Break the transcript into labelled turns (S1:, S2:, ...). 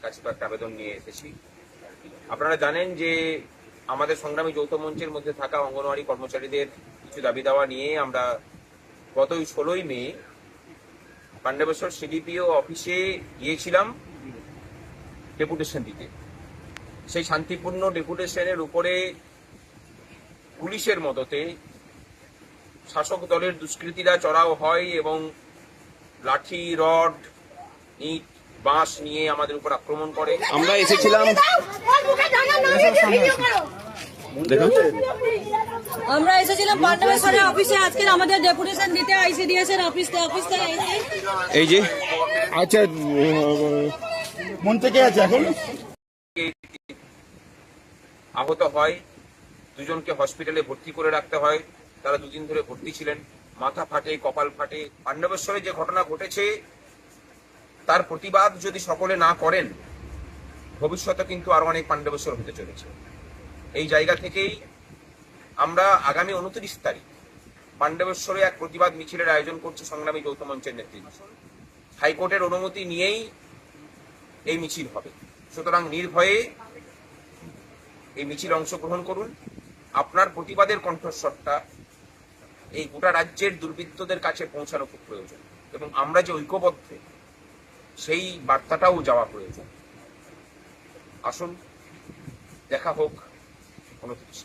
S1: কাছে একটা আবেদন নিয়ে এসেছি। আপনারা জানেন যে আমাদের সংগ্রামী যৌথ মঞ্চের মধ্যে থাকা অঙ্গনওয়াড়ি কর্মচারীদের কিছু দাবি দাওয়া নিয়ে আমরা গত 16ই মে পান্ডবেশ্বর সিডিপিও অফিসে গিয়েছিলাম ডেপুটেশন দিতে। সেই শান্তিপূর্ণ ডেপুটেশনের উপরে পুলিশের মদতে শাসক দলের দুষ্কৃতীরা চড়াও হয় এবং লাঠি, রড, ইট, বাঁশ নিয়ে আমাদের উপর আক্রমণ করে। আমরা এসেছিলাম
S2: পান্ডবেশ্বরের অফিসে আজকে আমাদের ডেপুটেশন দিতে আইসিডিএস এর অফিস থেকে।
S1: এই যে
S3: আচ্ছা, মন থেকে আছে এখন
S1: আহত হয়, দুজনকে হসপিটালে ভর্তি করে রাখতে হয়। তারা দুদিন ধরে ভর্তি ছিলেন। মাথা ফাটে, কপাল ফাটে। পান্ডবেশ্বরে যে ঘটনা ঘটেছে তার প্রতিবাদ যদি সকলে না করেন, ভবিষ্যতে কিন্তু আরো অনেক পান্ডবেশ্বর হতে চলেছে। এই জায়গা থেকেই আমরা আগামী 29 তারিখ পান্ডবেশ্বরে এক প্রতিবাদ মিছিলের আয়োজন করছে সংগ্রামী যৌথ মঞ্চের নেতৃত্বে। হাইকোর্টের অনুমতি নিয়েই এই মিছিল হবে। সুতরাং নির্ভয়ে এই মিছিল অংশগ্রহণ করুন। আপনার প্রতিবাদের কণ্ঠস্বরটা এই গোটা রাজ্যের দুর্বৃত্তদের কাছে পৌঁছানো খুব প্রয়োজন, এবং আমরা যে ঐক্যবদ্ধ সেই বার্তাটাও যাওয়া প্রয়োজন। আসুন, দেখা হোক 29।